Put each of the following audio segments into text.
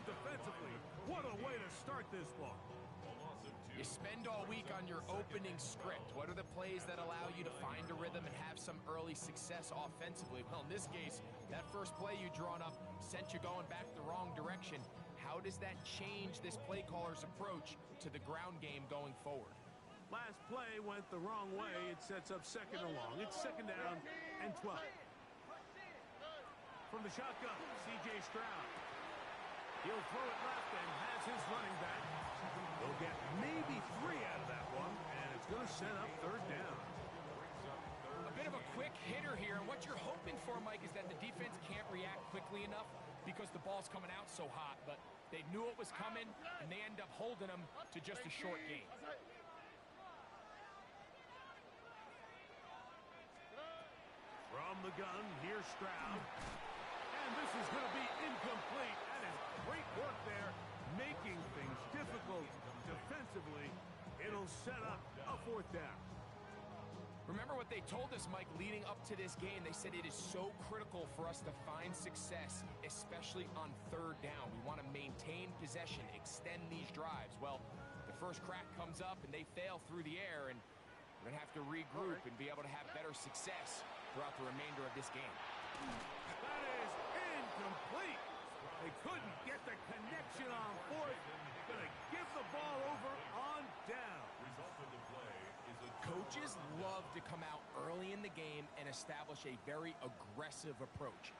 defensively. What a way to start this ball. You spend all week on your opening script. What are the plays that allow you to find a rhythm and have some early success offensively? Well, in this case, that first play you drawn up sent you going back the wrong direction. How does that change this play caller's approach to the ground game going forward? Last play went the wrong way. It sets up second and long. It's second down and 12. From the shotgun, C.J. Stroud. He'll throw it left and has his running back. He'll get maybe 3 out of that one, and it's going to set up third down. A bit of a quick hitter here, and what you're hoping for, Mike, is that the defense can't react quickly enough because the ball's coming out so hot, but they knew it was coming, and they end up holding them to just a short gain. From the gun, here's Stroud. And this is going to be incomplete. That is great work there, making things difficult defensively. It'll set up a fourth down. Remember what they told us, Mike, leading up to this game. They said it is so critical for us to find success, especially on third down. We want to maintain possession, extend these drives. Well, the first crack comes up and they fail through the air, and we're going to have to regroup and be able to have better success throughout the remainder of this game. That is incomplete. They couldn't get the connection on fourth. Going to give the ball over on down. Coaches love to come out early in the game and establish a very aggressive approach.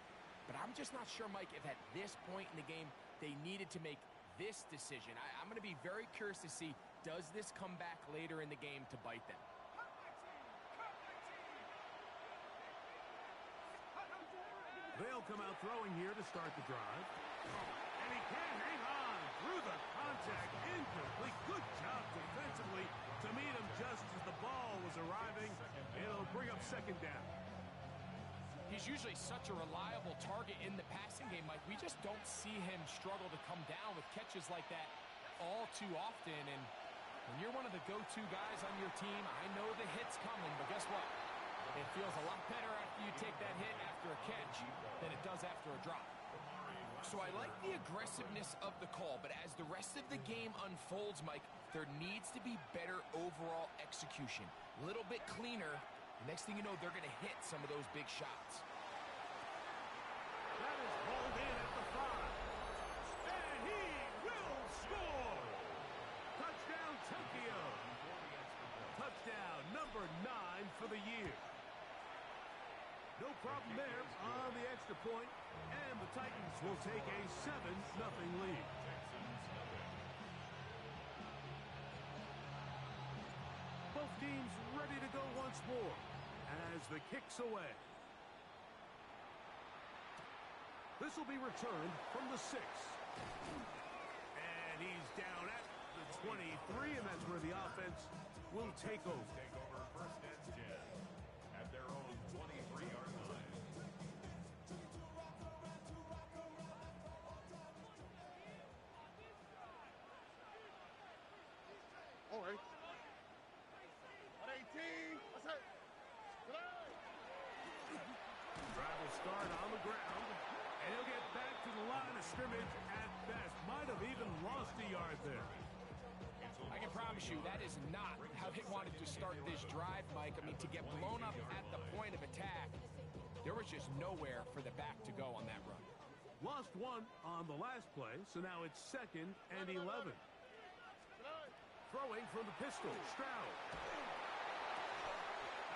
But I'm just not sure, Mike, if at this point in the game they needed to make this decision. I'm going to be very curious to see, does this come back later in the game to bite them? They'll come out throwing here to start the drive. And he can hang on through the contact. Incomplete. Good job defensively to meet him just as the ball was arriving. It'll bring up second down. He's usually such a reliable target in the passing game, Mike. We just don't see him struggle to come down with catches like that all too often. And when you're one of the go-to guys on your team, I know the hit's coming, but guess what? It feels a lot better after you take that hit after a catch than it does after a drop. So I like the aggressiveness of the call, but as the rest of the game unfolds, Mike, there needs to be better overall execution. A little bit cleaner. Next thing you know, they're going to hit some of those big shots. That is hauled in at the 5. And he will score! Touchdown, Tokyo! Touchdown number 9 for the year. No problem there on the extra point, and the Titans will take a 7-0 lead. Both teams ready to go once more as the kick's away. This will be returned from the 6. And he's down at the 23, and that's where the offense will take over. First and 10 at their own 23-yard line. All right. 118. What's that? Drive will start on the ground, and he'll get back to the line of scrimmage at best. Might have even lost a yard there. I can promise you that is not how they wanted to start this drive, Mike. I mean, to get blown up at the point of attack, there was just nowhere for the back to go on that run. Lost one on the last play, so now it's 2nd and 11. Throwing from the pistol, Stroud.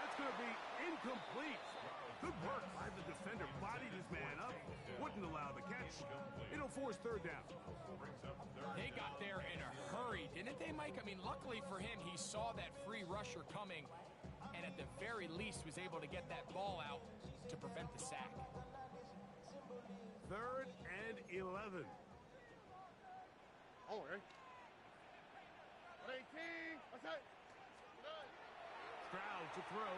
That's going to be incomplete. Good work by the defender. Bodied his man up. Wouldn't allow the catch. It'll force third down. They got there in a hurry, didn't they, Mike? I mean, luckily for him, he saw that free rusher coming and at the very least was able to get that ball out to prevent the sack. 3rd and 11. All right. 118. What's that? Stroud to throw.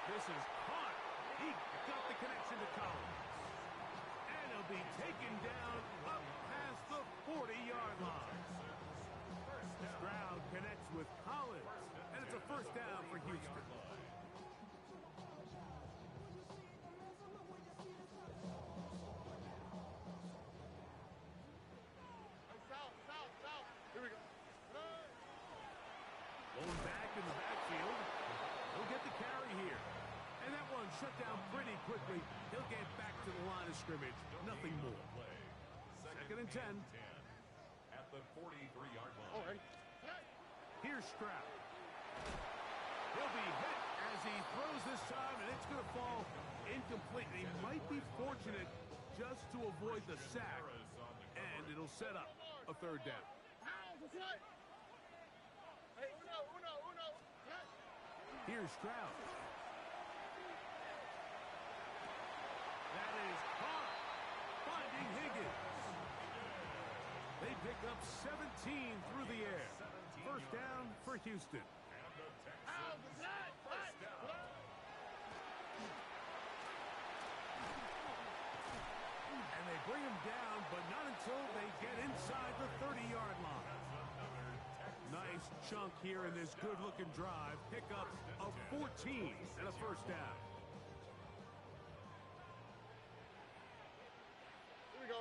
This is caught. He got the connection to Collins. And he'll be taken down up past the 40-yard line. Stroud connects with Collins. And it's a first down for Houston. shut down pretty quickly. He'll get back to the line of scrimmage. Nothing more. Second and 10. At the 43-yard line. All right. Here's Stroud. He'll be hit as he throws this time, and it's going to fall incomplete. He might be fortunate just to avoid the sack, and it'll set up a third down. Here's Stroud. That is caught. Finding Higgins. They pick up 17 through the air. First down for Houston. And they bring him down, but not until they get inside the 30-yard line. Nice chunk here in this good-looking drive. Pick up of 14 and a first down. Here we go.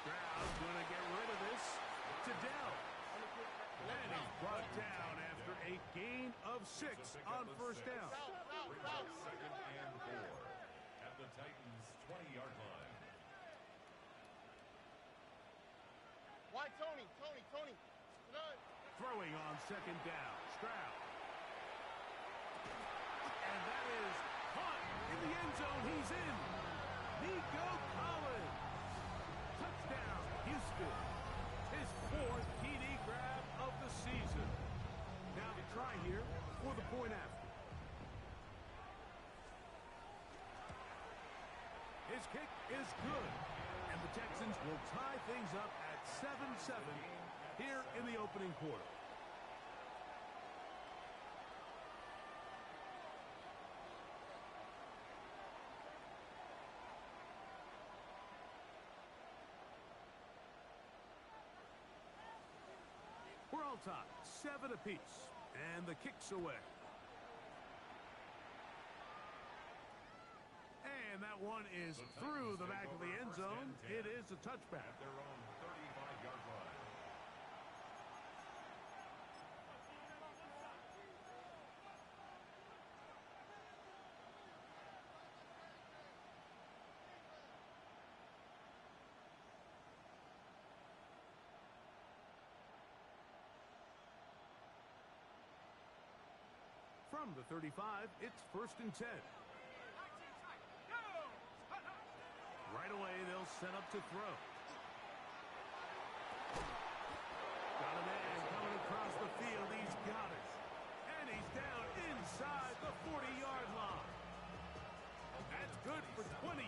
Stroud's going to get rid of this to Dell. And he's brought down after a gain of 6 on first down. Second and 4 at the Titans' 20-yard line. Why, Tony? Throwing on second down. Stroud. And that is caught in the end zone. He's in. Nico Collins. Touchdown, Houston. His 4th TD grab of the season. Now to try here for the point after. His kick is good. And the Texans will tie things up at 7-7 here in the opening quarter. We're all tied, 7 apiece, and the kick's away. And that one is through the back of the end zone. It is a touchback. At their own 35-yard line. From the 35, it's first and 10. Right away, they'll set up to throw. Got a man coming across the field. He's got it. And he's down inside the 40-yard line. That's good for 27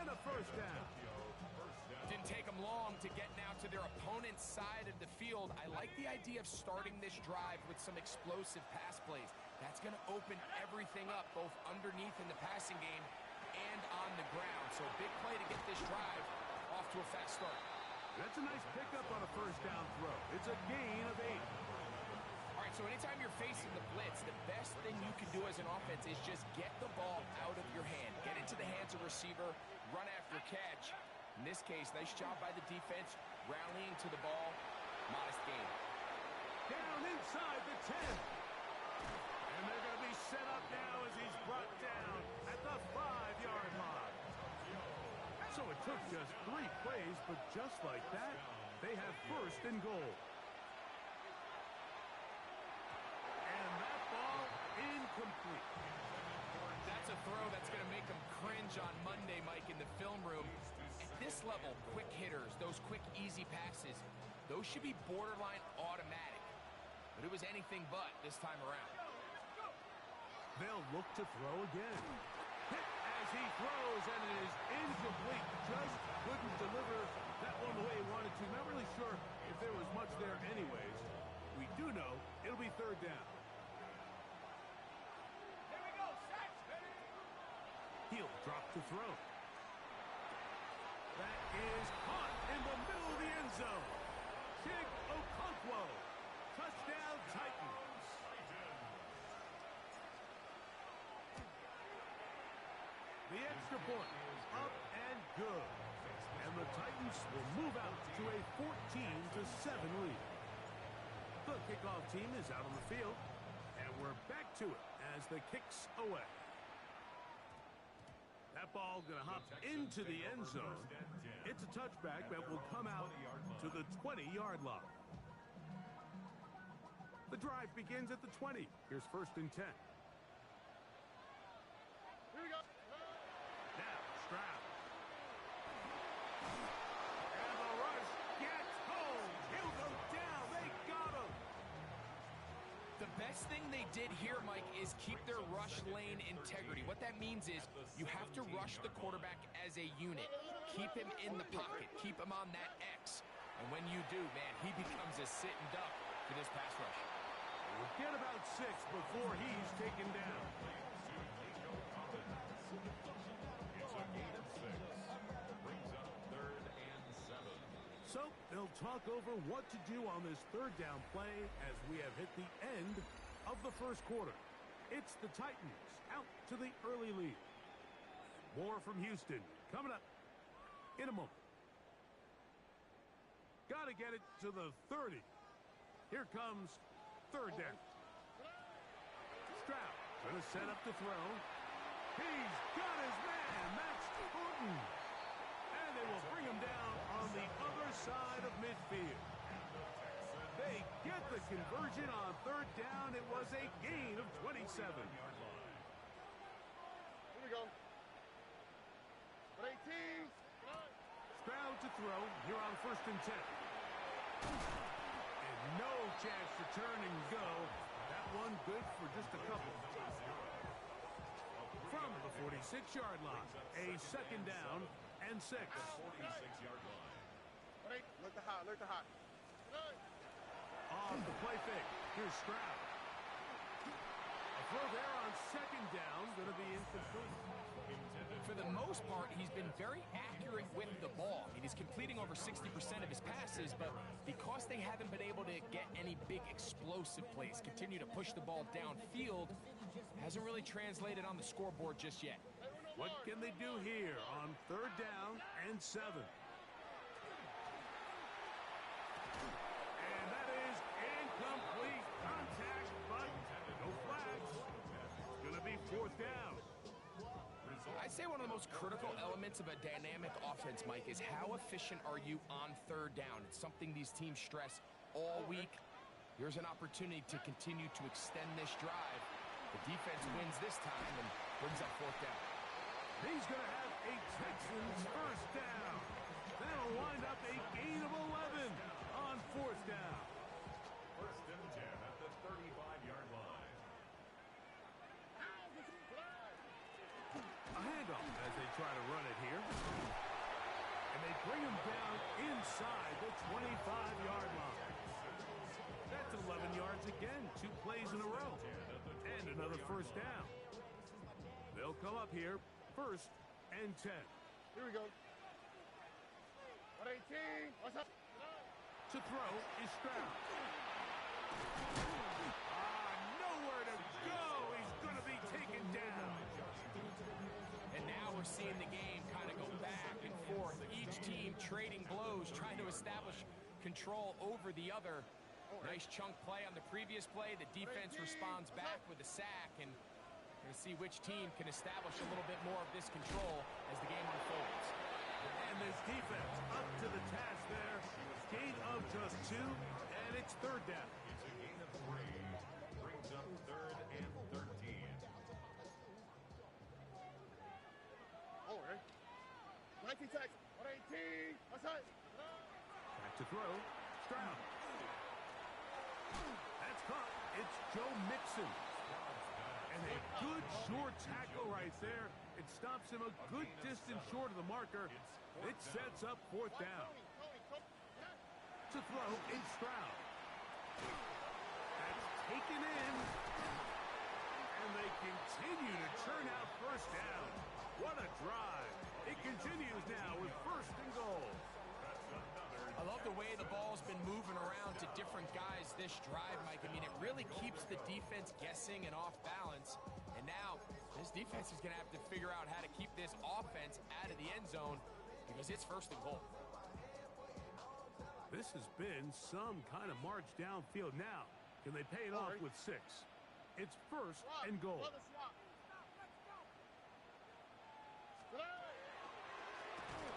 and a first down. Didn't take them long to get now to their opponent's side of the field. I like the idea of starting this drive with some explosive pass plays. That's going to open everything up, both underneath in the passing game and on the ground. So big play to get this drive off to a fast start. That's a nice pickup on a first down throw. It's a gain of 8. All right, so anytime you're facing the blitz, the best thing you can do as an offense is just get the ball out of your hand. Get into the hands of receiver, run after catch. In this case, nice job by the defense, rallying to the ball. Modest gain. Down inside the 10. And they're going to be set up now as he's brought down at the 5-yard line. So it took just 3 plays, but just like that, they have first and goal. And that ball incomplete. That's a throw that's going to make them cringe on Monday, Mike, in the film room. At this level, quick hitters, those quick, easy passes, those should be borderline automatic. But it was anything but this time around. They'll look to throw again. Hit as he throws, and it is incomplete. Just couldn't deliver that one the way he wanted to. Not really sure if there was much there anyways. We do know it'll be third down. Here we go, set. He'll drop to throw. That is caught in the middle of the end zone. Chig Okonkwo. Touchdown, Titans. The extra point is up and good. And the Titans will move out to a 14-7 lead. The kickoff team is out on the field, and we're back to it as the kick's away. That ball going to hop into the end zone. It's a touchback that will come out to the 20-yard line. The drive begins at the 20. Here's 1st and 10. Here we go. Now, Stroud. And the rush gets home. He'll go down. They got him. The best thing they did here, Mike, is keep their rush lane integrity. What that means is you have to rush the quarterback as a unit. Keep him in the pocket. Keep him on that X. And when you do, man, he becomes a sitting duck for this pass rush. We'll get about 6 before he's taken down. It's a gain of 6. Brings up 3rd and 7. So they'll talk over what to do on this 3rd down play as we have hit the end of the 1st quarter. It's the Titans out to the early lead. More from Houston coming up in a moment. Got to get it to the 30. Here comes 3rd down. Stroud going to set up the throw. He's got his man. That's Horton. And they will bring him down on the other side of midfield. They get the conversion on 3rd down. It was a gain of 27. Here we go. 18. Stroud to throw here on 1st and 10. And no chance to turn and go. That one good for just a couple. From the 46-yard line, a 2nd down and 6. 46-yard line. Look the hot, look the hot. Off the play fake. Here's Stroud. A throw there on 2nd down, going to be incomplete. For the most part, he's been very accurate with the ball. I mean, he's completing over 60% of his passes, but because they haven't been able to get any big explosive plays, continue to push the ball downfield, hasn't really translated on the scoreboard just yet. What can they do here on 3rd down and 7? And that is incomplete contact, but no flags. It's going to be 4th down. I'd say one of the most critical elements of a dynamic offense, Mike, is how efficient are you on 3rd down? It's something these teams stress all week. Here's an opportunity to continue to extend this drive. The defense wins this time and brings up 4th down. He's going to have a Texans 1st down. That'll wind up a gain of 11 on 4th down. 1st and 10 at the 35-yard line. A handoff as they try to run it here. And they bring him down inside the 25-yard line. That's 11 yards again, 2 plays in a row. And another 1st down. They'll come up here, 1st and 10. Here we go. 18. What's up? To throw is Stroud. Nowhere to go. He's going to be taken down. And now we're seeing the game kind of go back and forth. Each team trading blows, trying to establish control over the other. Nice chunk play on the previous play. The defense responds back with a sack, and we're going to see which team can establish a little bit more of this control as the game unfolds. And this defense up to the task there. Gain of just 2, and it's 3rd down. It's a gain of 3. Brings up 3rd and 13. Oh, okay. 19 seconds. 18. What's up? Back to throw. Stroud. That's caught. It's Joe Mixon. And a good short tackle right there. It stops him a good distance short of the marker. It sets up 4th down. To throw in Stroud. That's taken in. And they continue to churn out 1st down. What a drive. It continues now with 1st and goal. I love the way the ball's been moving around to different guys this drive, Mike. I mean, it really keeps the defense guessing and off balance. And now this defense is going to have to figure out how to keep this offense out of the end zone because it's 1st and goal. This has been some kind of march downfield. Now, can they pay it off with 6? It's first and goal.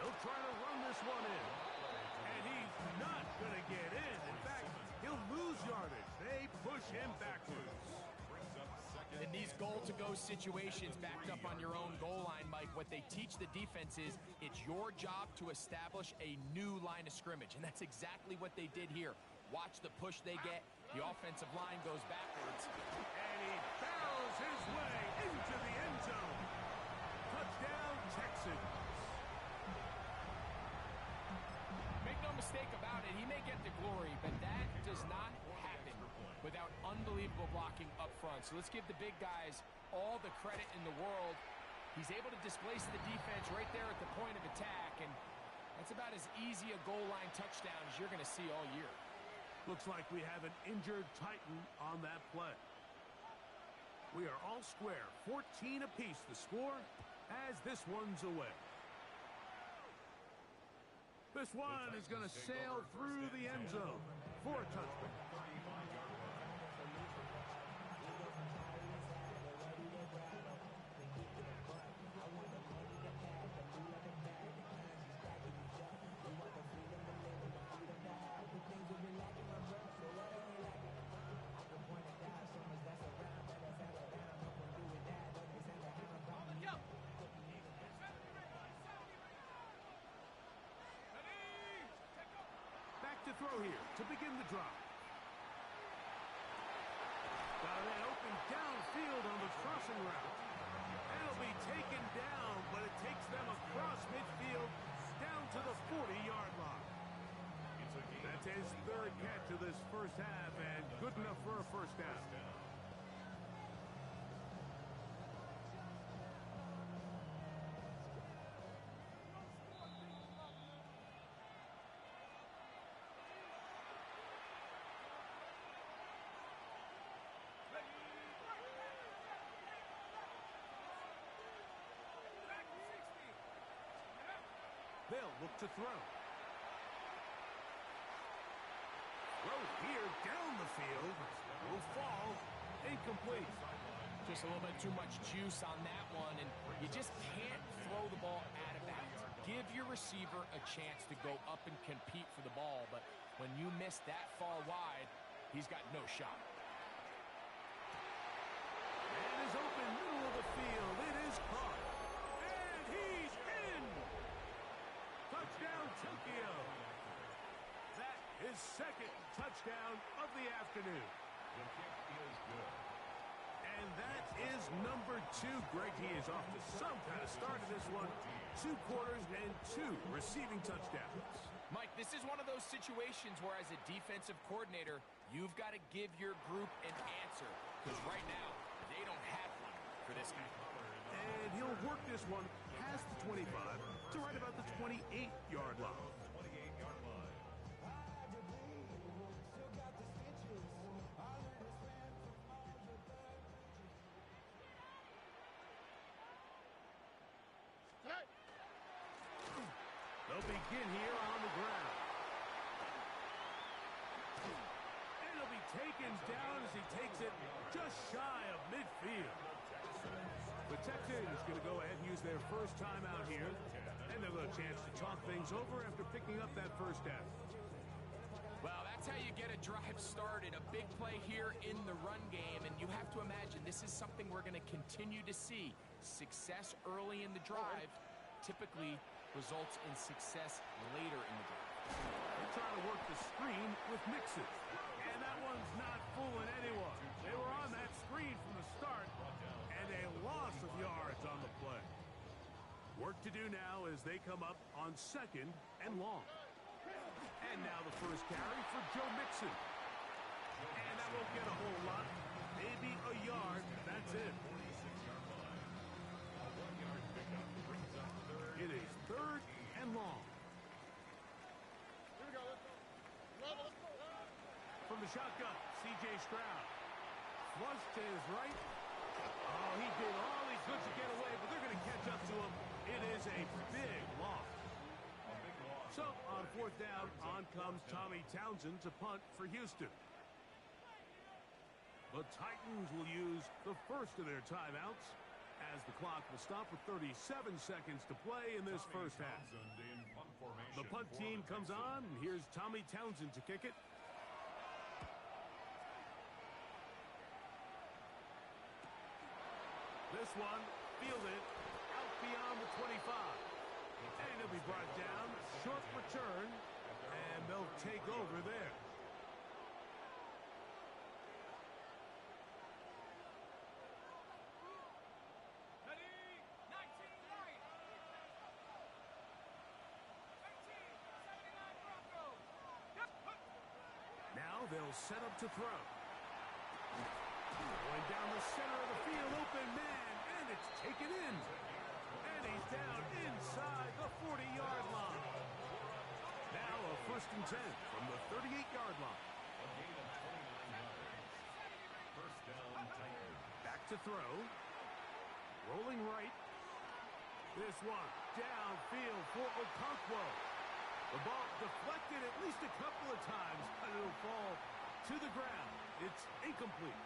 They'll try to run this one in. And he's not going to get in. In fact, he'll lose yardage. They push him backwards. In these goal-to-go situations backed up on your own goal line, Mike, what they teach the defense is it's your job to establish a new line of scrimmage, and that's exactly what they did here. Watch the push they get. The offensive line goes backwards. And he barrels his way into the end zone. Touchdown, Texans. Make no mistake about it, he may get the glory, but that does not happen without unbelievable blocking up front. So let's give the big guys all the credit in the world. He's able to displace the defense right there at the point of attack, and that's about as easy a goal line touchdown as you're going to see all year. Looks like we have an injured Titan on that play. We are all square, 14 apiece the score as this one's away. This one is going to sail through the end zone for a touchdown. To throw here to begin the drive. Got an open downfield on the crossing route. That'll be taken down, but it takes them across midfield down to the 40-yard line. That's his third catch of this first half and good enough for a first down. They'll look to throw. Throw here down the field. Will fall. Incomplete. Just a little bit too much juice on that one, and you just can't throw the ball out of bounds. Give your receiver a chance to go up and compete for the ball, but when you miss that far wide, he's got no shot. And is open middle of the field. It is caught. And he's in. Touchdown, Tokyo. That is second touchdown of the afternoon. The kick is good. And that is number 2. Greg, he is off to some kind of start in this one. 2 quarters and 2 receiving touchdowns. Mike, this is one of those situations where as a defensive coordinator, you've got to give your group an answer. Because right now, they don't have one for this guy. And he'll work this one past the 25 to right about the 28-yard line. 28-yard line. They'll begin here on the ground. And he'll be taken down as he takes it just shy of midfield. The Texans going to go ahead and use their first timeout here. And they'll have a chance to talk things over after picking up that first down. Well, that's how you get a drive started. A big play here in the run game. And you have to imagine this is something we're going to continue to see. Success early in the drive typically results in success later in the drive. They're trying to work the screen with Mixon. And that one's not fooling anyone. They were on that screen from the start. And a loss of yards on the play. Work to do now as they come up on 2nd and long. And now the first carry for Joe Mixon. And that won't get a whole lot. Maybe a yard. That's it. It is 3rd and long. Here we go. Let's go. From the shotgun, C.J. Stroud. Flush to his right. Oh, he did all he could to get away, but they're going to catch up to him. It is a big loss. A big loss So, on fourth down, on comes Tommy Townsend to punt for Houston. The Titans will use the first of their timeouts as the clock will stop with 37 seconds to play in this first half. The punt team comes on, and here's Tommy Townsend to kick it. This one fielded out beyond the 25. And he'll be brought down, short return, and they'll take over there. Now they'll set up to throw. Going down the center of the field, open man, and it's taken in. And he's down inside the 40-yard line. Now a 1st and 10 from the 38-yard line. First down, Titans. Back to throw. Rolling right. This one downfield for Okonkwo. The ball deflected at least a couple of times, but it'll fall to the ground. It's incomplete.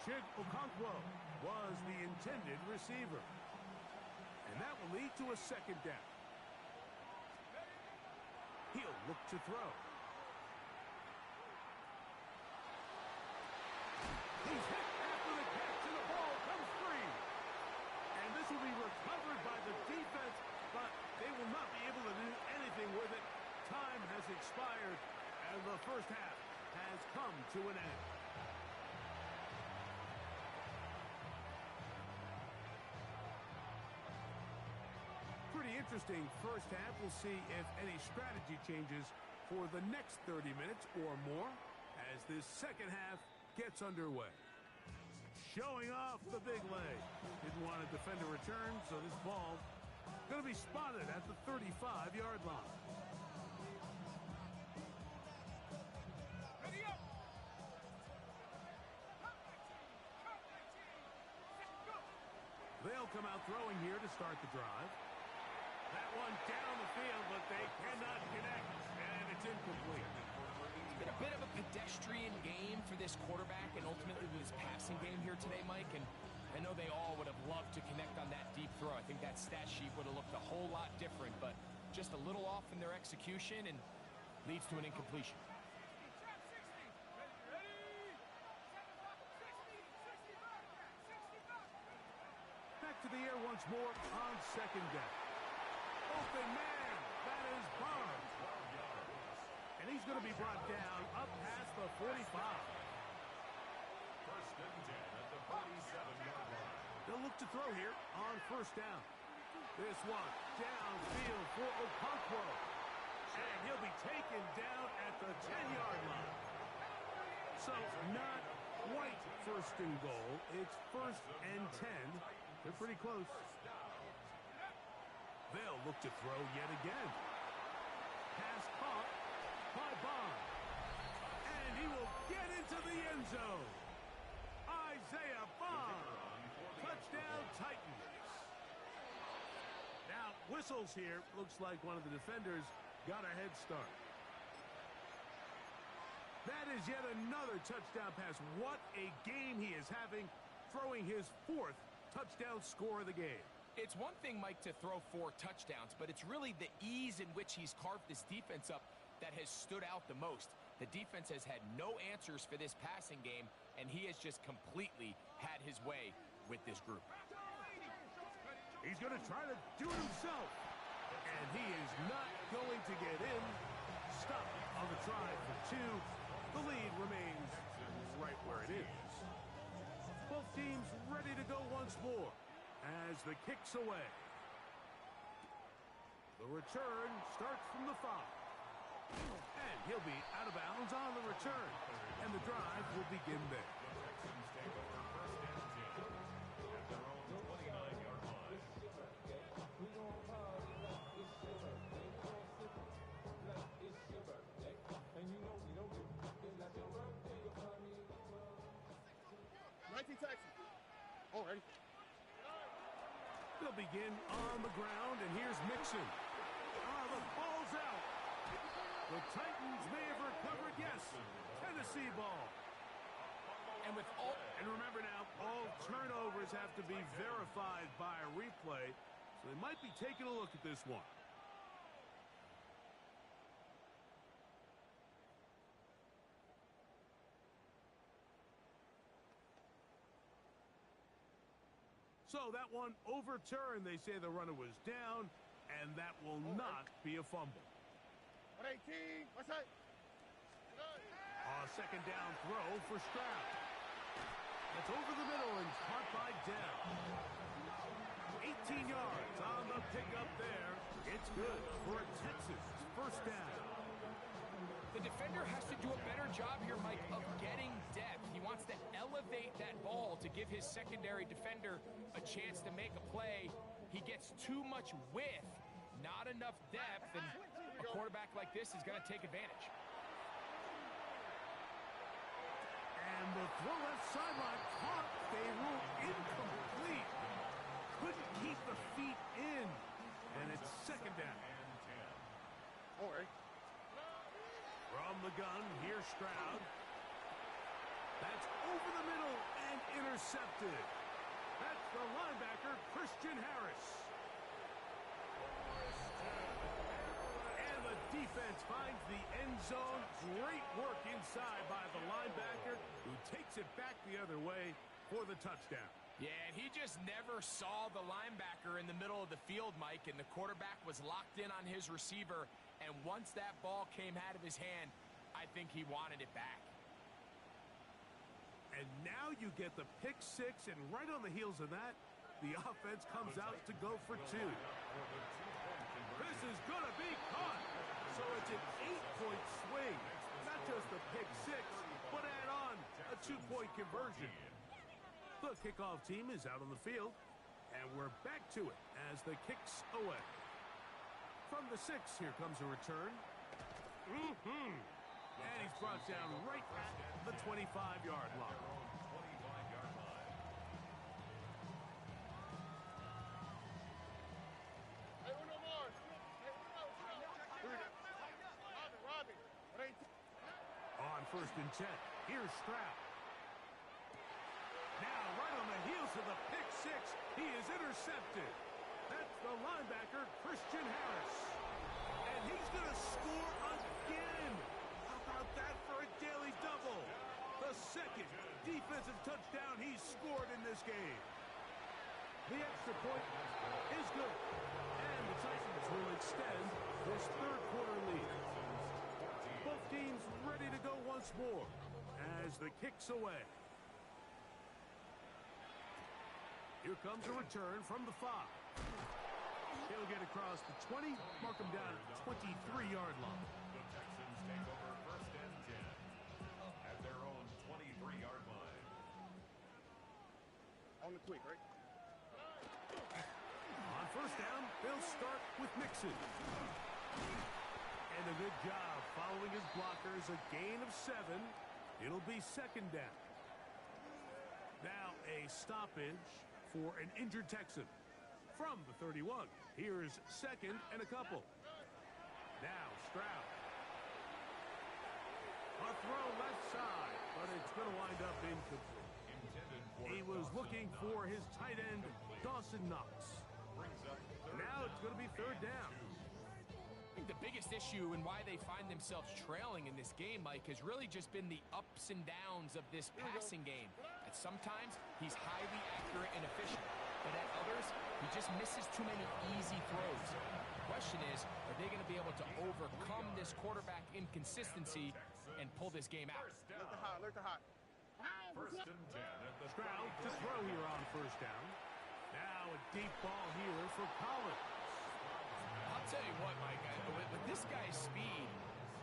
Chig Okonkwo was the intended receiver. And that will lead to a 2nd down. He'll look to throw. He's hit after the catch, and the ball comes free. And this will be recovered by the defense, but they will not be able to do anything with it. Time has expired, and the first half has come to an end. Pretty interesting first half. We'll see if any strategy changes for the next 30 minutes or more as this second half gets underway. Showing off the big leg. Didn't want to defend a return, so this ball going to be spotted at the 35-yard line. They'll come out throwing here to start the drive. That one down the field, but they cannot connect, and it's incomplete. It's been a bit of a pedestrian game for this quarterback and ultimately his passing game here today, Mike. And I know they all would have loved to connect on that deep throw. I think that stat sheet would have looked a whole lot different, but just a little off in their execution and leads to an incompletion. Back to the air once more on 2nd down. Open man, that is Barnes. And he's going to be brought down up past the 45. First and 10 at the 47-yard line. They'll look to throw here on 1st down. This one downfield for Okonkwo. And he'll be taken down at the 10-yard line. So not quite 1st and goal. It's 1st and 10. They're pretty close. They'll look to throw yet again. Pass caught by Bond. And he will get into the end zone. Isaiah Bond. Touchdown Titans. Now, whistles here. Looks like one of the defenders got a head start. That is yet another touchdown pass. What a game he is having, throwing his 4th touchdown score of the game. It's one thing, Mike, to throw 4 touchdowns, but it's really the ease in which he's carved this defense up that has stood out the most. The defense has had no answers for this passing game, and he has just completely had his way with this group. He's going to try to do it himself, and he is not going to get in. Stop on the try for 2. The lead remains right where it is. Both teams ready to go once more as the kick's away. The return starts from the 5. And he'll be out of bounds on the return. And the drive will begin there. Texans take over 1st and 10 at their own 29-yard line. Already. They'll begin on the ground, and here's Mixon. The ball's out. The Titans may have recovered, yes. Tennessee ball. And remember now, all turnovers have to be verified by a replay, so they might be taking a look at this one. So that one overturned. They say the runner was down, and that will not be a fumble. 118. What's that? A second down throw for Stroud. That's over the middle and caught by Dell. 18 yards on the pickup there. It's good for a Texas first down. The defender has to do a better job here, Mike, of getting depth. He wants to elevate that ball to give his secondary defender a chance to make a play. He gets too much width, not enough depth, and a quarterback like this is going to take advantage. And the throw left sideline caught. They rule incomplete. Couldn't keep the feet in. And it's second down. All right. From the gun, here's Stroud. That's over the middle and intercepted. That's the linebacker, Christian Harris. And the defense finds the end zone. Great work inside by the linebacker, who takes it back the other way for the touchdown. Yeah, and he just never saw the linebacker in the middle of the field, Mike, and the quarterback was locked in on his receiver, and once that ball came out of his hand, I think he wanted it back. And now you get the pick six, and right on the heels of that, the offense comes out to go for two. This is going to be caught. So it's an 8-point swing. Not just the pick six, but add on a 2-point conversion. The kickoff team is out on the field, and we're back to it as the kicks away. From the 6, here comes a return. And he's brought down right at the 25-yard line. Hey, uno more. Hey, uno. Robbie. 118. On first and 10, here's Stroud. Now, right on the heels of the pick six, he is intercepted. That's the linebacker, Christian Harris. And he's going to score again. How about that for a daily double? The second defensive touchdown he's scored in this game. The extra point is good. And the Titans will extend this third-quarter lead. Both teams ready to go once more as the kick's away. Here comes a return from the 5. He'll get across the 20, mark him down at the 23-yard line. The Texans take over first and 10 at their own 23-yard line. On the tweak, right? On first down, they'll start with Mixon. And a good job following his blockers, a gain of 7. It'll be second down. Now a stoppage for an injured Texan. From the 31, here's second and a couple. Now Stroud. A throw left side, but it's going to wind up incomplete. He was looking for his tight end, Dawson Knox. Now it's going to be third down. I think the biggest issue and why they find themselves trailing in this game, Mike, has really just been the ups and downs of this passing game. At sometimes, he's highly accurate and efficient, but at others, he just misses too many easy throws. The question is, are they going to be able to overcome this quarterback inconsistency and pull this game out? Alert the hot, alert the hot. First and 10 at the Stroud to throw here on first down. Now a deep ball here for Collins. I'll tell you what, Mike, with this guy's speed,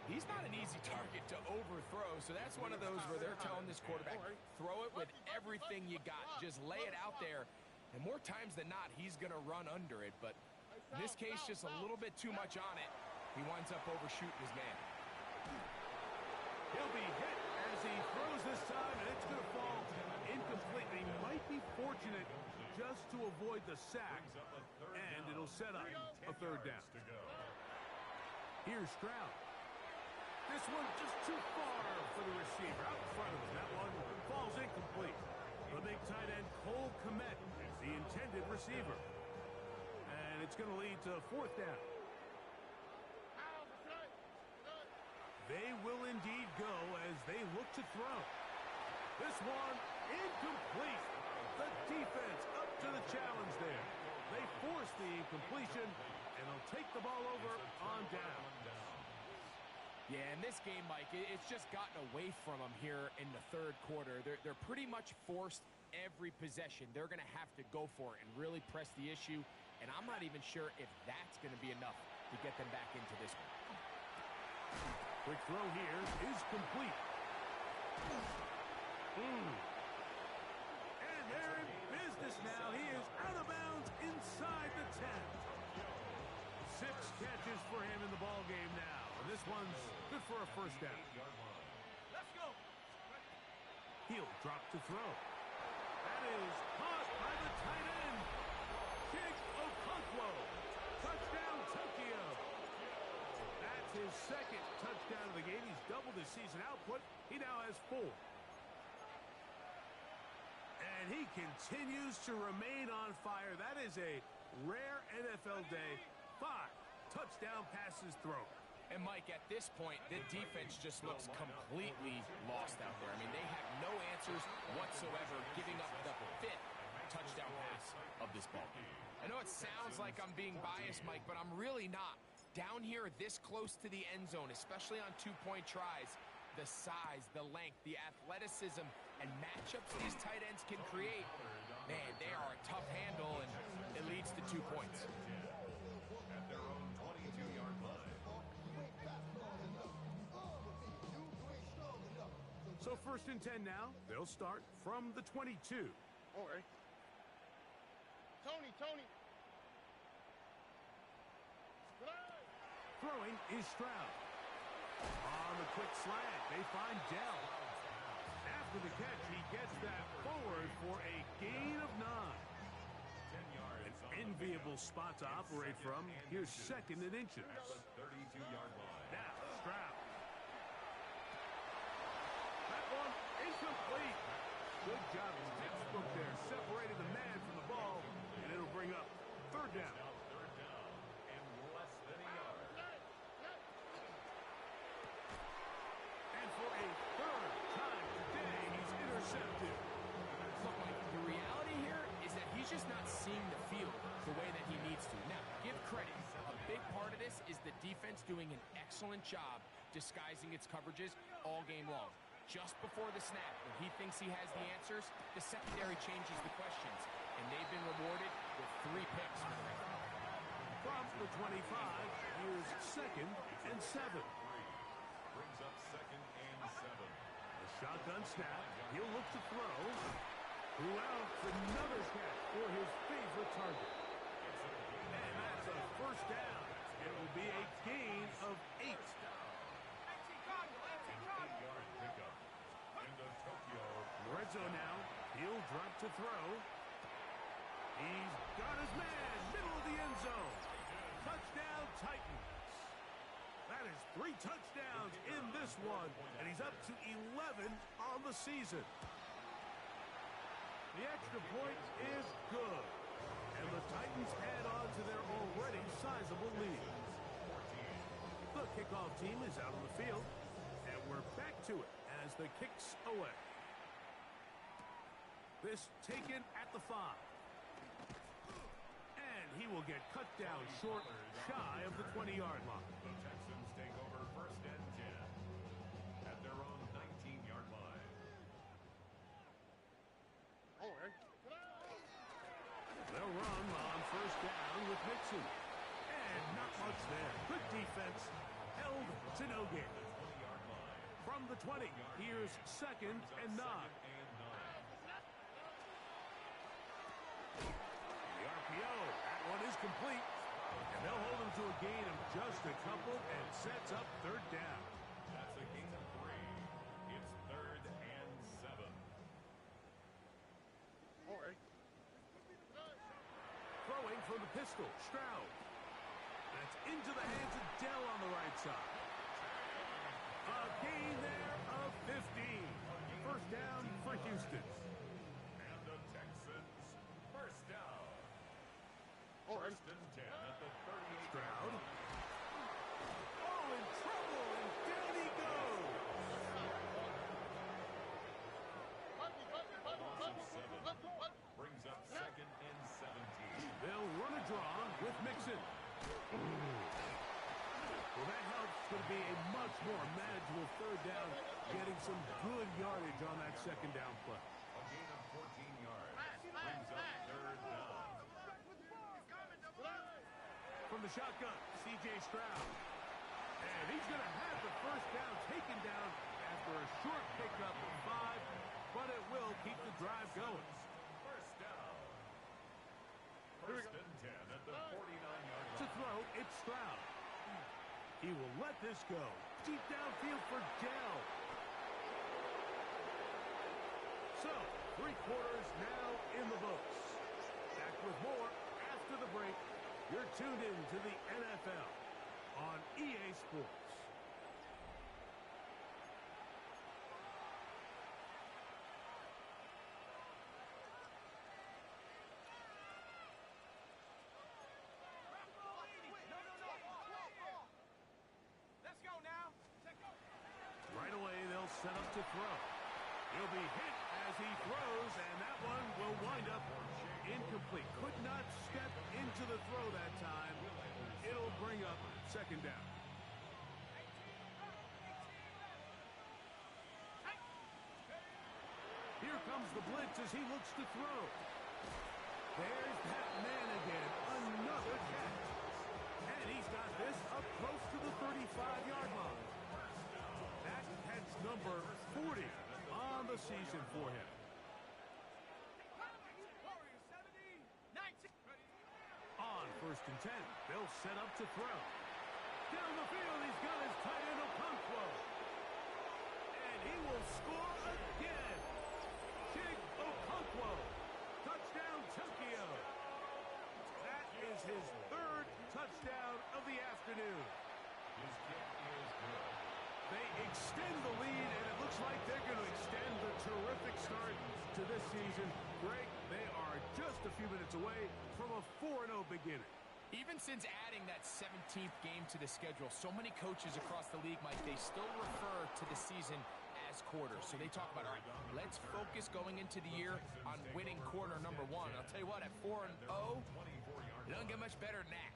he's not an easy target to overthrow, so that's one of those where they're telling this quarterback, throw it with everything you got, just lay it out there, and more times than not, he's going to run under it, but in this case, just a little bit too much on it. He winds up overshooting his man. He'll be hit as he throws this time, and it's going to fall incomplete. They might be fortunate just to avoid the sack, and it'll set up a third down. Here's Stroud. This one just too far for the receiver. Out in front of him. That one falls incomplete. The big tight end, Cole Kmet, the intended receiver. And it's going to lead to fourth down. They will indeed go as they look to throw. This one incomplete. The defense up to the challenge there. They force the incompletion, and they'll take the ball over on down. Yeah, in this game, Mike, it's just gotten away from them here in the third quarter. They're pretty much forced every possession. They're going to have to go for it and really press the issue, and I'm not even sure if that's going to be enough to get them back into this one. Quick throw here is complete. And they're in business now. He is out of bounds inside the 10. 6 catches for him in the ball game now. And this one's good for a first down. Let's go. He'll drop to throw. That is caught by the tight end. Chig Okonkwo. Touchdown, Tokyo. That's his second touchdown of the game. He's doubled his season output. He now has 4. And he continues to remain on fire. That is a rare NFL day. 5 touchdown passes thrown. And, Mike, at this point, the defense just looks completely lost out there. I mean, they have no answers whatsoever, giving up the 5th touchdown pass of this ball game. I know it sounds like I'm being biased, Mike, but I'm really not. Down here this close to the end zone, especially on 2-point tries, the size, the length, the athleticism, and matchups these tight ends can create, man, they are a tough handle, and it leads to 2 points. At their own 22-yard line. So 1st and 10 now. They'll start from the 22. All right. Tony. Throwing is Stroud. On the quick slant, they find Dell. After the catch, he gets that forward for a gain of 9. 10 yards. An enviable spot to operate from. Here's 2nd and inches. At the 32-yard line. Now, Stroud. That one incomplete. Good job. Textbook there. Separated the man from the ball, and it'll bring up 3rd down. Now 3rd down and less than a yard. And for a 3rd time today, he's intercepted. Look, Mike, the reality here is that he's just not seeing the field the way that he needs to. Now, give credit. A big part of this is the defense doing an excellent job disguising its coverages all game long. Just before the snap, when he thinks he has the answers, the secondary changes the questions, and they've been rewarded with 3 picks for the record. From the 25, here's 2nd and 7. Brings up 2nd and 7. The shotgun snap. He'll look to throw. Throughout another catch for his favorite target. And that's a first down. It will be a gain of 8. 8-yard pickup. Into Tokyo. Red zone now. He'll drop to throw. He's got his man. Middle of the end zone. Touchdown, Titans. That is 3 touchdowns in this one. And he's up to 11 on the season. The extra point is good. And the Titans add on to their already sizable lead. The kickoff team is out on the field. And we're back to it as the kicks away. This taken at the 5. And he will get cut down short, shy of the 20-yard line. The Texans take over 1st and 10 at their own 19-yard line. All right. They'll run on 1st down with Mixon. And not much there. Good defense. Held to no gain. 20-yard line. From the 20, here's 2nd and 9. The RPO, that one is complete. And they'll hold him to a gain of just a couple and sets up 3rd down. That's a gain of 3. It's 3rd and 7. All right. Throwing from the pistol, Stroud. That's into the hands of Dell on the right side. A gain there of 15. First down for Houston. And the Texans, first down. All right. First and 10 at the 38. Stroud. Oh, in trouble, and down he goes. Brings up second and 17. They'll run a draw with Mixon. Well, that helps. It's going to be a much more manageable third down, getting some good yardage on that second down play. A gain of 14 yards. Brings up third down. From the shotgun, C.J. Stroud. And he's going to have the first down taken down after a short pickup of 5, but it will keep the drive going. First down. First and 10 at the 49-yard To line. throw, it's Stroud. He will let this go. Deep downfield for Dell. So, 3 quarters now in the books. Back with more after the break. You're tuned in to the NFL on EA Sports. Let's go now. Right away, they'll set up to throw. He'll be hit as he throws, and that one will wind up incomplete. Could not step into the throw that time. It'll bring up second down. Here comes the blitz as he looks to throw. There's that man again. Another catch. And he's got this up close to the 35-yard line. That catch number 40 on the season for him. On first and 10, they'll set up to throw. Down the field, he's got his tight end Okonkwo. And he will score again. Jig Okonkwo. Touchdown, Tokyo. That is his 3rd touchdown of the afternoon. His kick is good. They extend the lead, and it looks like they're going to extend the terrific start to this season. Greg, they are just a few minutes away from a 4-0 beginning. Even since adding that 17th game to the schedule, so many coaches across the league, Mike, they still refer to the season as quarters. So they talk about, all right, let's focus going into the year on winning quarter number 1. I'll tell you what, at 4-0, it doesn't get much better than that.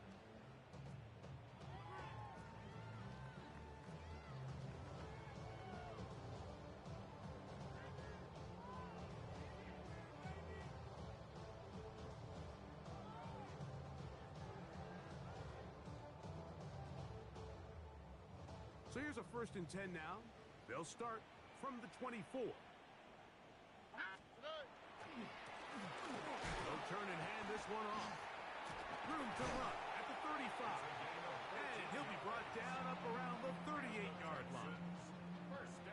So here's a first and 10 now. They'll start from the 24. They'll turn and hand this one off. Room to run at the 35. And he'll be brought down up around the 38-yard line.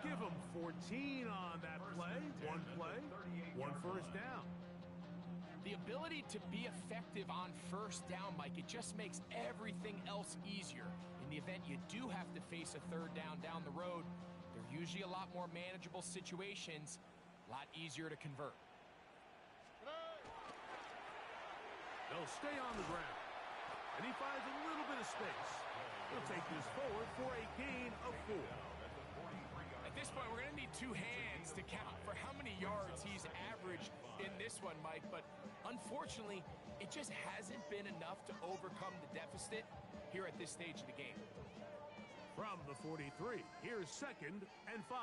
Give him 14 on that play. One play, 1 first down. The ability to be effective on first down, Mike, it just makes everything else easier. In the event you do have to face a third down the road, they're usually a lot more manageable situations, a lot easier to convert. They'll stay on the ground. And he finds a little bit of space. He'll take this forward for a gain of 4. At this point, we're going to need 2 hands to count for how many yards he's averaged in this one, Mike. But unfortunately, it just hasn't been enough to overcome the deficit here at this stage of the game. From the 43, here's second and 5.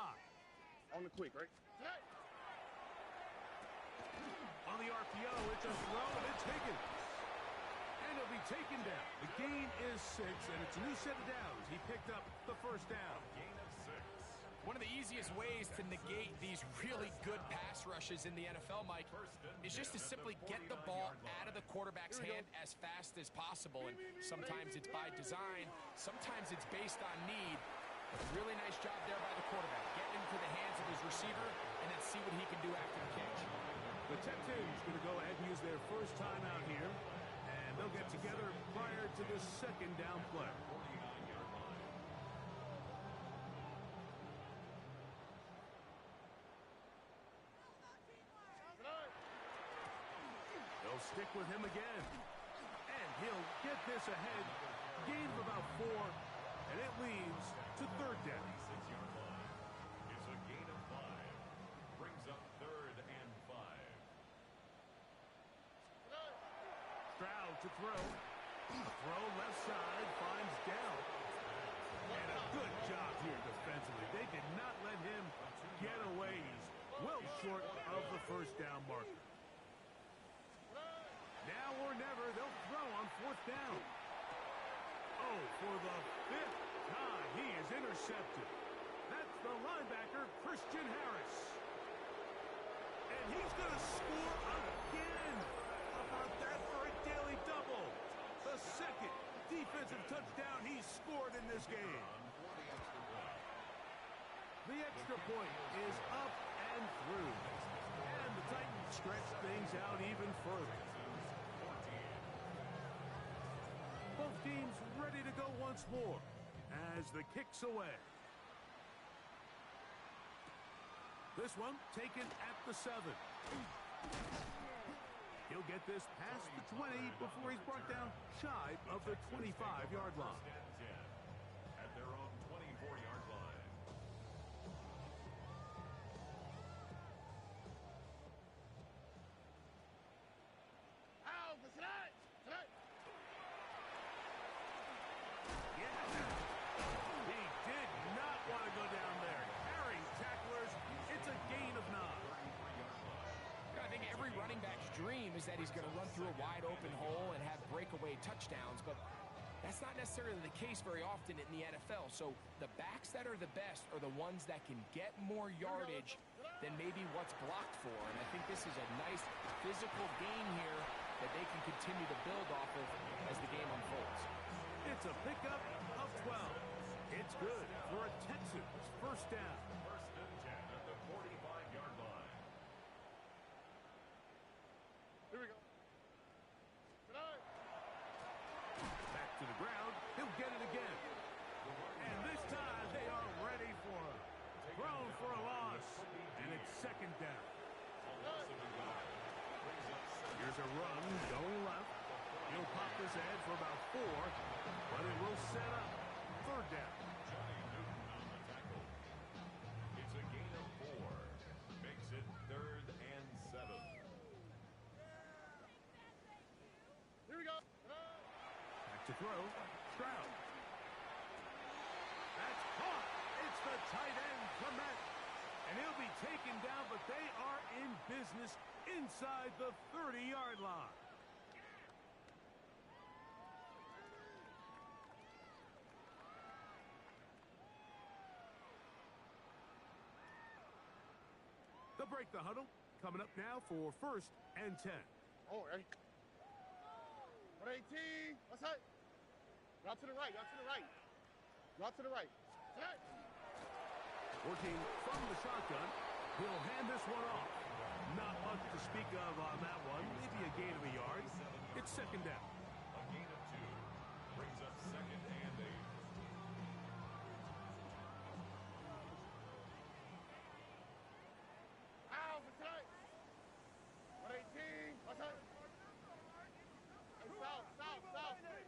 On the quick, right? On the RPO, it's a throw, and it's Higgins. And he'll be taken down. The gain is 6, and it's a new set of downs. He picked up the first down. Gain of 6. One of the easiest ways to negate these really good pass rushes in the NFL, Mike, is just to simply get the ball out of the quarterback's hand as fast as possible. And sometimes it's by design, sometimes it's based on need. But a really nice job there by the quarterback. Get into the hands of his receiver and then see what he can do after the catch. The Texans going to go ahead and use their first time out here. And they'll get together prior to this second down play. stick with him again. And he'll get this ahead. Gain of about 4, and it leads to third down. 36-yard line. It's a gain of 5. Brings up third and 5. Stroud to throw. Throw left side, finds Dell. And a good job here defensively. They did not let him get away. He's well short of the first down marker. Now or never, they'll throw on fourth down. Oh, for the 5th time, he is intercepted. That's the linebacker, Christian Harris. And he's going to score again. How about that for a daily double? The second defensive touchdown he's scored in this game. The extra point is up and through. And the Titans stretch things out even further. Both teams ready to go once more as the kick's away. This one taken at the 7. He'll get this past the 20 before he's brought down shy of the 25-yard line. At their own 24-yard line. He did not want to go down there. Carrying tacklers, it's a gain of 9. I think every running back's dream is that he's going to run through a wide open hole and have breakaway touchdowns, but that's not necessarily the case very often in the NFL. So the backs that are the best are the ones that can get more yardage than maybe what's blocked for. And I think this is a nice physical gain here that they can continue to build off of as the game unfolds. It's a pickup of 12. It's good for a Texans first down. First and 10 at the 45-yard line. Here we go. Back to the ground. He'll get it again. And this time they are ready for him. Thrown for a loss. And it's second down. Here's a run going left. He'll pop this ahead for about 4, but it will set up third down. Johnny Newton on the tackle. It's a gain of 4. Makes it third and 7. Here we go. Back to throw. Stroud. That's caught. It's the tight end, Clement. And he'll be taken down, but they are in business inside the 30-yard line. They'll break the huddle. Coming up now for first and 10. Oh, ready. 118. What's that? Route to the right. Route to the right. Route to the right. Set. Working from the shotgun. He'll hand this one off. Not much to speak of on that one. Maybe a gain of a yard. It's second down. A gain of 2. Brings up second and 8. Ow, what's that? 118. What's that? Hey, south, south, south. Set.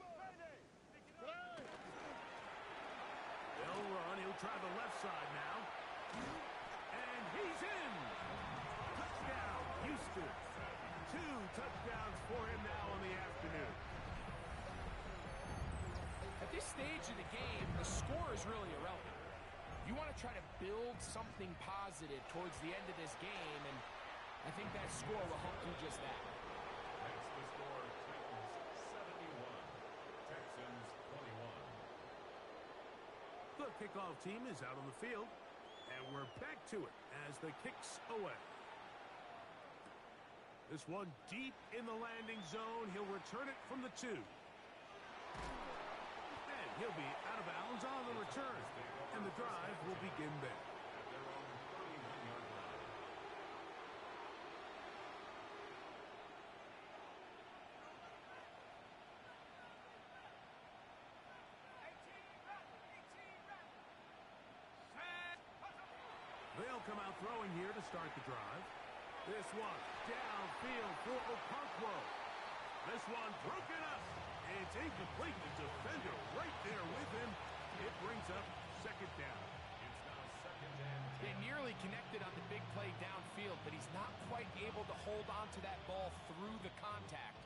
They'll run. He'll try the left side now. And he's in. Touchdown, Houston. 2 touchdowns for him now in the afternoon. At this stage of the game, the score is really irrelevant. You want to try to build something positive towards the end of this game, and I think that score will help do just that. That's the score. Titans 71. Texans 21. The kickoff team is out on the field, and we're back to it as the kick's away. This one deep in the landing zone. He'll return it from the 2. And he'll be out of bounds on the return. And the drive will begin there. At their own 31-yard line. They'll come out throwing here to start the drive. This one downfield for Okonkwo. This one broken up. It's incomplete. The defender right there with him. It brings up second down. It's now second and 10. They nearly connected on the big play downfield, but he's not quite able to hold on to that ball through the contact.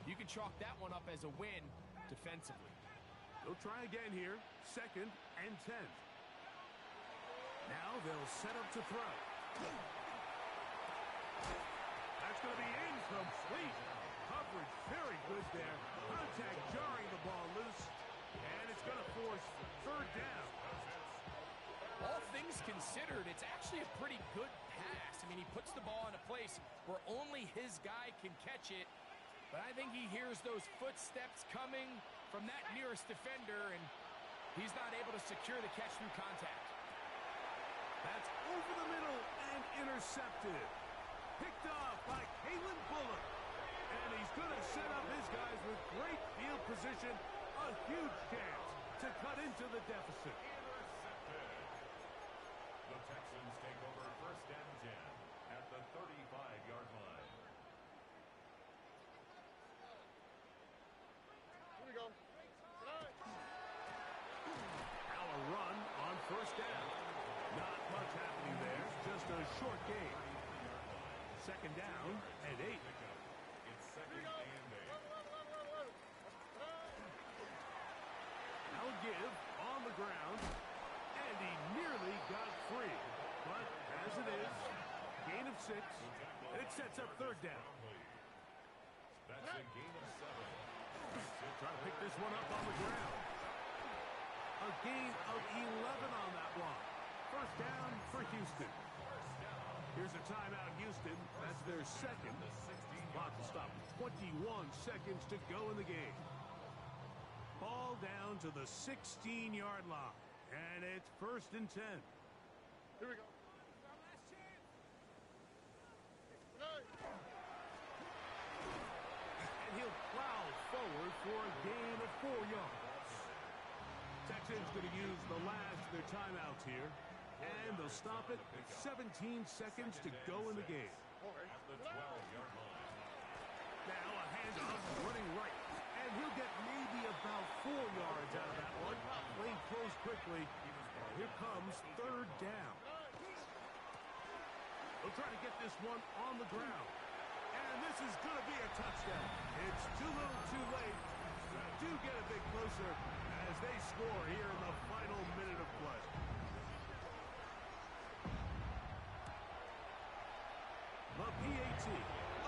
You can chalk that one up as a win defensively. They'll try again here. Second and 10. Now they'll set up to throw. That's going to be incomplete. Coverage very good there. Contact jarring the ball loose. And it's going to force third down. All things considered, it's actually a pretty good pass. I mean, he puts the ball in a place where only his guy can catch it. But I think he hears those footsteps coming from that nearest defender, and he's not able to secure the catch through contact. That's over the middle and intercepted. Picked off by Kalen Bullock. And he's going to set up his guys with great field position. A huge chance to cut into the deficit. Intercepted. The Texans take over first and 10 at the 35-yard line. Here we go. Now a run on first down. Not much happening there. Just a short gain. Second down and 8. It's second and 8. Now a give on the ground. And he nearly got free. But as it is, gain of 6. And it sets up third down. That's a gain of 7. Trying to pick this one up on the ground. A gain of 11 on that one. First down for Houston. Here's a timeout, Houston. That's their second. Clock will stop. 21 seconds to go in the game. Ball down to the 16-yard line. And it's first and 10. Here we go. And he'll plow forward for a gain of 4 yards. Texans going to use the last of their timeouts here. And they'll stop it. 17 seconds to go in the game. At the 12-yard line. Now a handoff running right. And he'll get maybe about 4 yards out of that one. Lane closed quickly. Here comes third down. They'll try to get this one on the ground. And this is going to be a touchdown. It's too little too late. Do get a bit closer as they score here in the final minute of play. The PAT,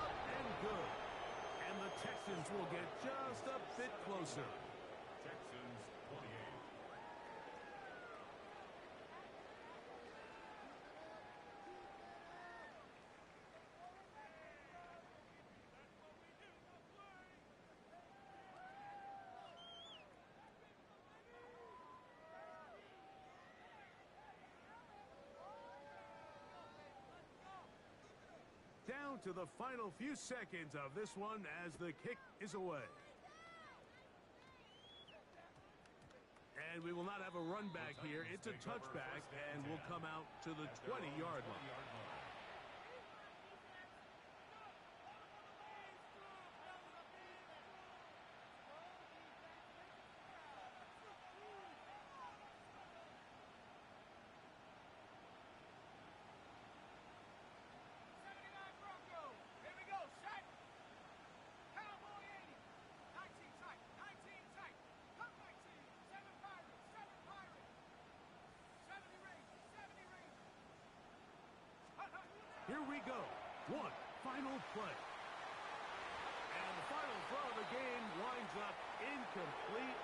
up and good. And the Texans will get just a bit closer. Texans 28. Down to the final few seconds of this one as the kick is away. And we will not have a run back here. It's a touchback and will come out to the 20-yard line. Here we go. One final play. And the final throw of the game winds up incomplete.